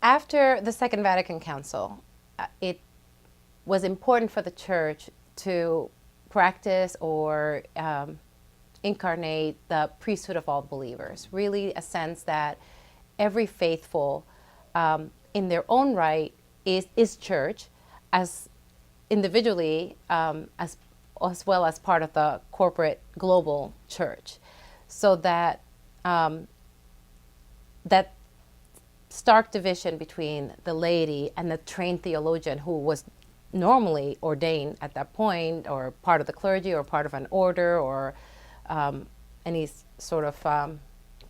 After the Second Vatican Council, it was important for the church to practice or incarnate the priesthood of all believers, really a sense that every faithful in their own right is church, as individually as well as part of the corporate global church, so that that stark division between the laity and the trained theologian who was normally ordained at that point, or part of the clergy, or part of an order, or any sort of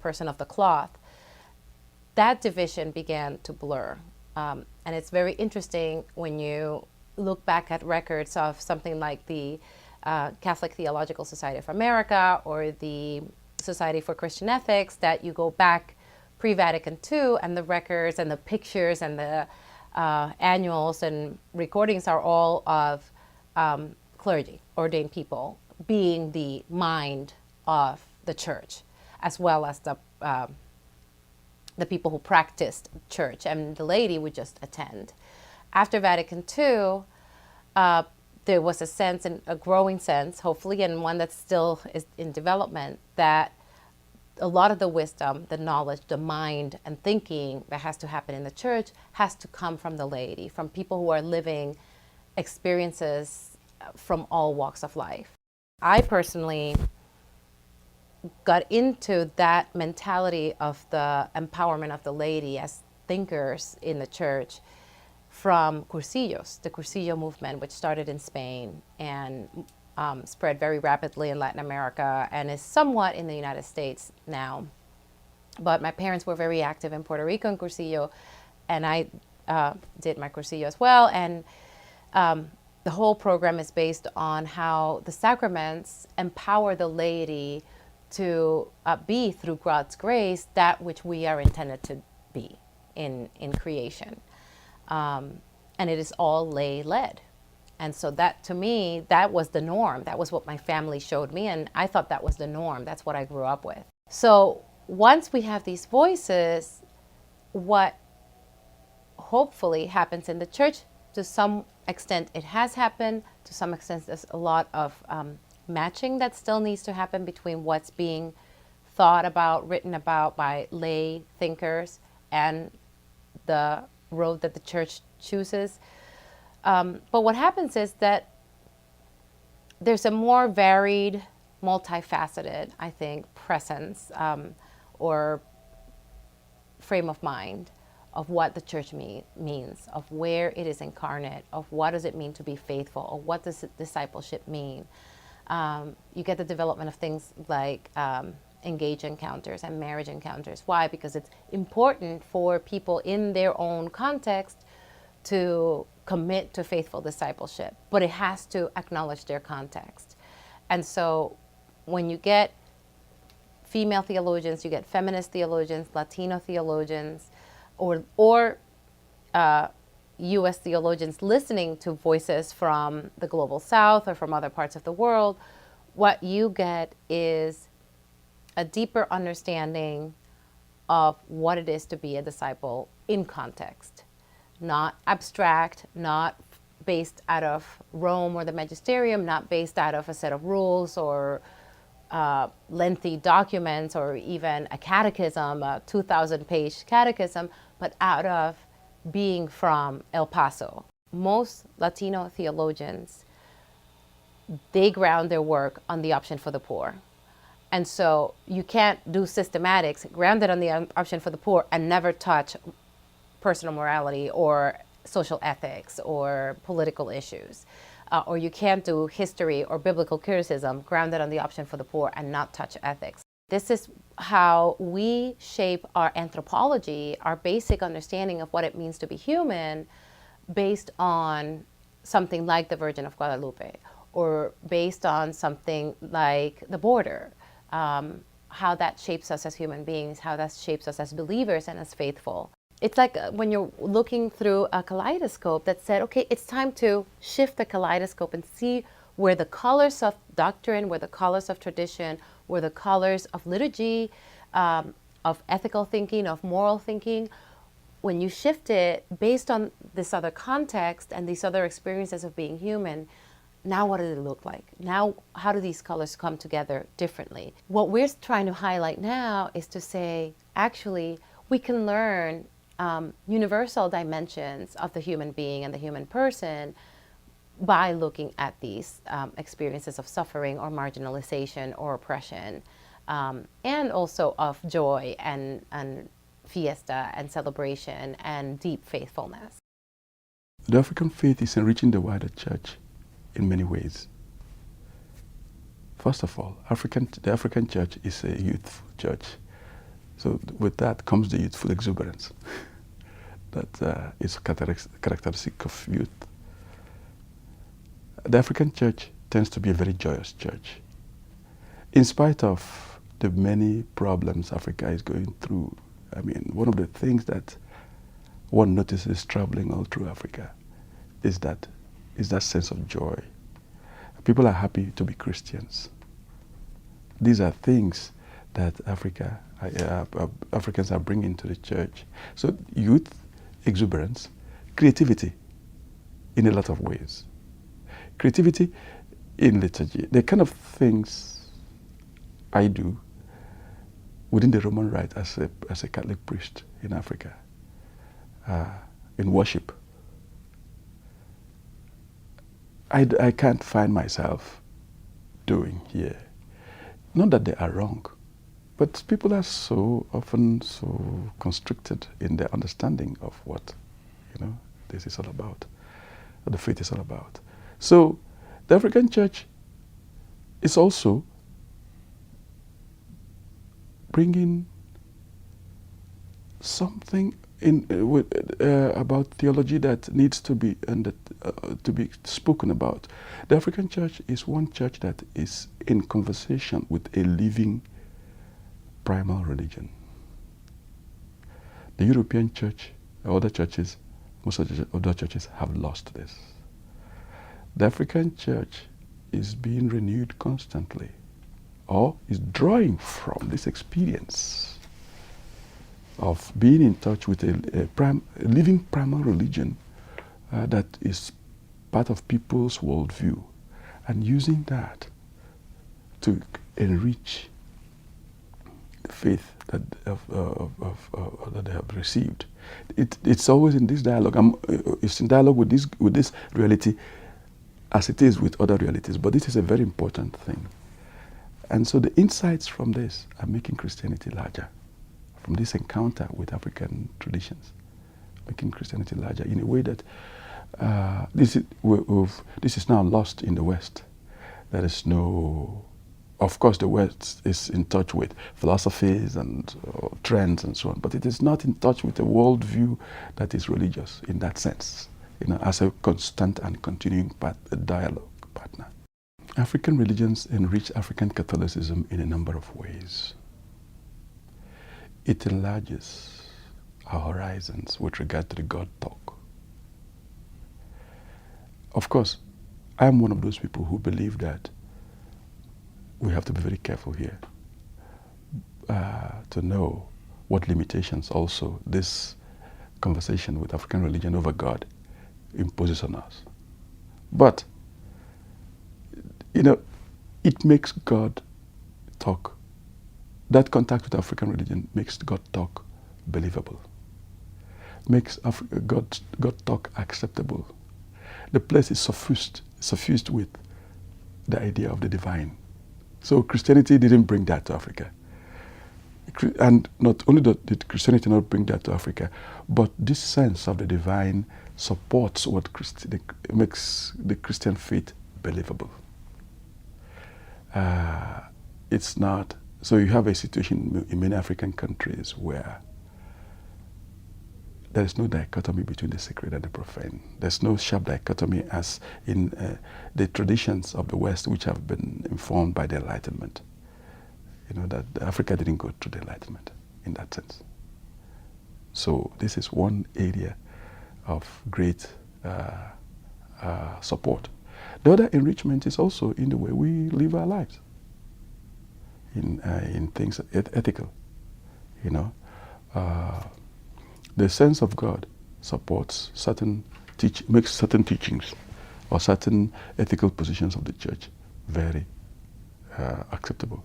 person of the cloth, that division began to blur. And it's very interesting when you look back at records of something like the Catholic Theological Society of America or the Society for Christian Ethics, that you go back pre-Vatican II, and the records and the pictures and the annuals and recordings are all of clergy, ordained people, being the mind of the church, as well as the people who practiced church, and the laity would just attend. After Vatican II, there was a sense, and a growing sense, hopefully, and one that still is in development, that a lot of the wisdom, the knowledge, the mind and thinking that has to happen in the church has to come from the laity, from people who are living experiences from all walks of life. I personally got into that mentality of the empowerment of the laity as thinkers in the church from cursillos, the cursillo movement, which started in Spain and spread very rapidly in Latin America and is somewhat in the United States now. But my parents were very active in Puerto Rico in cursillo, and I did my cursillo as well. And the whole program is based on how the sacraments empower the laity to be, through God's grace, that which we are intended to be in creation. And it is all lay-led. And so that, to me, that was the norm. That was what my family showed me, and I thought that was the norm. That's what I grew up with. So once we have these voices, what hopefully happens in the church, to some extent it has happened, to some extent there's a lot of matching that still needs to happen between what's being thought about, written about by lay thinkers, and the road that the church chooses. But what happens is that there's a more varied, multifaceted, I think, presence or frame of mind of what the church means, of where it is incarnate, of what does it mean to be faithful, or what does discipleship mean. You get the development of things like engage encounters and marriage encounters. Why? Because it's important for people in their own context to commit to faithful discipleship, but it has to acknowledge their context. And so when you get female theologians, you get feminist theologians, Latino theologians, or U.S. theologians listening to voices from the global South or from other parts of the world, what you get is a deeper understanding of what it is to be a disciple in context. Not abstract, not based out of Rome or the magisterium, not based out of a set of rules or lengthy documents or even a catechism, a 2,000-page catechism, but out of being from El Paso. Most Latino theologians, they ground their work on the option for the poor. And so you can't do systematics grounded on the option for the poor and never touch personal morality or social ethics or political issues. Or you can't do history or biblical criticism grounded on the option for the poor and not touch ethics. This is how we shape our anthropology, our basic understanding of what it means to be human, based on something like the Virgin of Guadalupe, or based on something like the border. How that shapes us as human beings, how that shapes us as believers and as faithful. It's like when you're looking through a kaleidoscope that said, okay, it's time to shift the kaleidoscope and see where the colors of doctrine, where the colors of tradition, where the colors of liturgy, of ethical thinking, of moral thinking, when you shift it based on this other context and these other experiences of being human, now what does it look like? Now, how do these colors come together differently? What we're trying to highlight now is to say, actually, we can learn universal dimensions of the human being and the human person by looking at these experiences of suffering or marginalization or oppression, and also of joy and fiesta and celebration and deep faithfulness. The African faith is enriching the wider church in many ways. First of all, the African church is a youthful church. So with that comes the youthful exuberance that is characteristic of youth. The African church tends to be a very joyous church. In spite of the many problems Africa is going through, I mean, one of the things that one notices traveling all through Africa is that sense of joy. People are happy to be Christians. These are things that Africans are bringing to the church. So youth, exuberance, creativity in a lot of ways. Creativity in liturgy, the kind of things I do within the Roman Rite as a Catholic priest in Africa, in worship. I can't find myself doing here. Not that they are wrong, but people are so often so constricted in their understanding of what, this is all about, what the faith is all about. So the African church is also bringing something in about theology that needs to be spoken about. The African church is one church that is in conversation with a living primal religion. The European church, other churches, most of the other churches have lost this. The African church is being renewed constantly, or is drawing from this experience of being in touch with a living primal religion that is part of people's worldview, and using that to enrich the faith that they have received. It's always in this dialogue. It's in dialogue with this reality, as it is with other realities. But this is a very important thing. And so the insights from this are making Christianity larger, from this encounter with African traditions, making Christianity larger in a way that this is now lost in the West. There is no, of course the West is in touch with philosophies and trends and so on, but it is not in touch with a worldview that is religious in that sense, as a constant and continuing dialogue partner. African religions enrich African Catholicism in a number of ways. It enlarges our horizons with regard to the God talk. Of course, I am one of those people who believe that we have to be very careful here to know what limitations also this conversation with African religion over God imposes on us. But, it makes God talk. That contact with African religion makes God talk believable, makes God talk acceptable. The place is suffused with the idea of the divine. So Christianity didn't bring that to Africa. And not only did Christianity not bring that to Africa, but this sense of the divine supports what makes the Christian faith believable. It's not, so you have a situation in many African countries where there is no dichotomy between the sacred and the profane. There's no sharp dichotomy as in the traditions of the West, which have been informed by the Enlightenment. That Africa didn't go through the Enlightenment in that sense. So this is one area of great support. The other enrichment is also in the way we live our lives, in things ethical. The the sense of God supports makes certain teachings or certain ethical positions of the church very acceptable.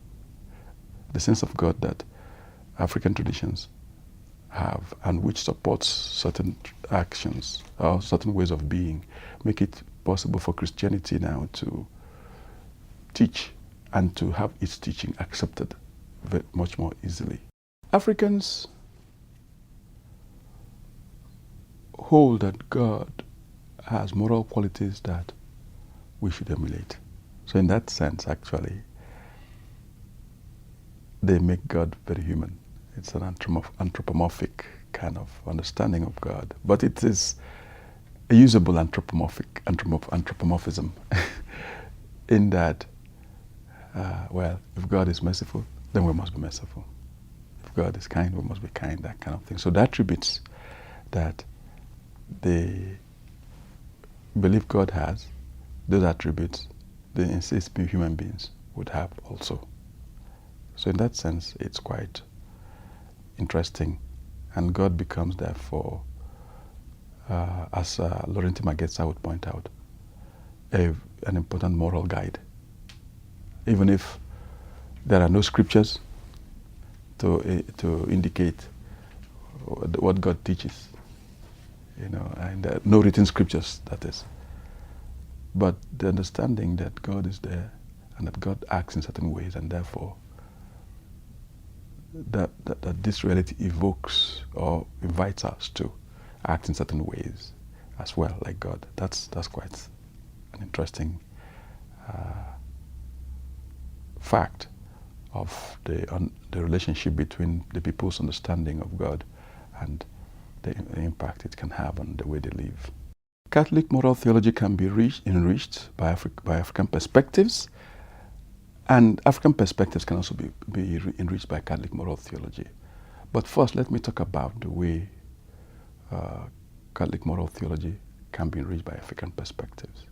The sense of God that African traditions have and which supports certain actions or certain ways of being make it possible for Christianity now to teach and to have its teaching accepted much more easily. Africans hold that God has moral qualities that we should emulate. So in that sense, actually, they make God very human. It's an anthropomorphic kind of understanding of God, but it is a usable anthropomorphism in that, well, if God is merciful, then we must be merciful. If God is kind, we must be kind, that kind of thing. So the attributes that they believe God has, those attributes they insist human beings would have also. So in that sense, it's quite interesting. And God becomes, therefore, as Laurenti Magesa would point out, an important moral guide. Even if there are no scriptures to indicate what God teaches, and no written scriptures, that is. But the understanding that God is there and that God acts in certain ways, and therefore that this reality evokes or invites us to act in certain ways as well, like God. That's quite an interesting fact of the relationship between the people's understanding of God and the impact it can have on the way they live. Catholic moral theology can be enriched by African perspectives, and African perspectives can also be enriched by Catholic moral theology. But first, let me talk about the way Catholic moral theology can be enriched by African perspectives.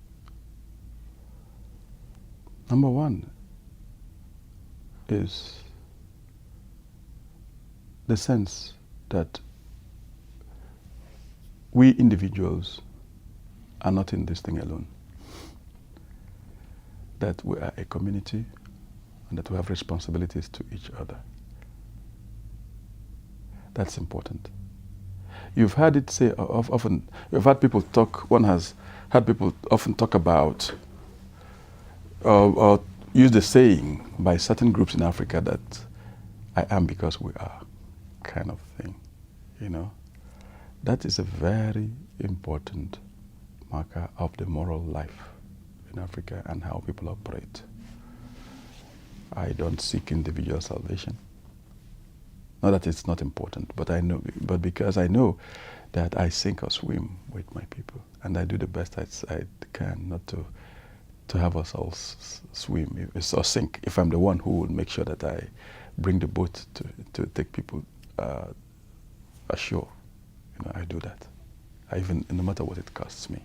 Number one is the sense that we individuals are not in this thing alone. That we are a community and that we have responsibilities to each other. That's important. You've heard it say often, you've had people talk, one has had people often talk about or use the saying by certain groups in Africa that I am because we are, kind of thing, That is a very important marker of the moral life in Africa and how people operate. I don't seek individual salvation. Not that it's not important, but because I know that I sink or swim with my people, and I do the best I can not to have us all swim or sink. If I'm the one who would make sure that I bring the boat to take people ashore, I do that. No matter what it costs me.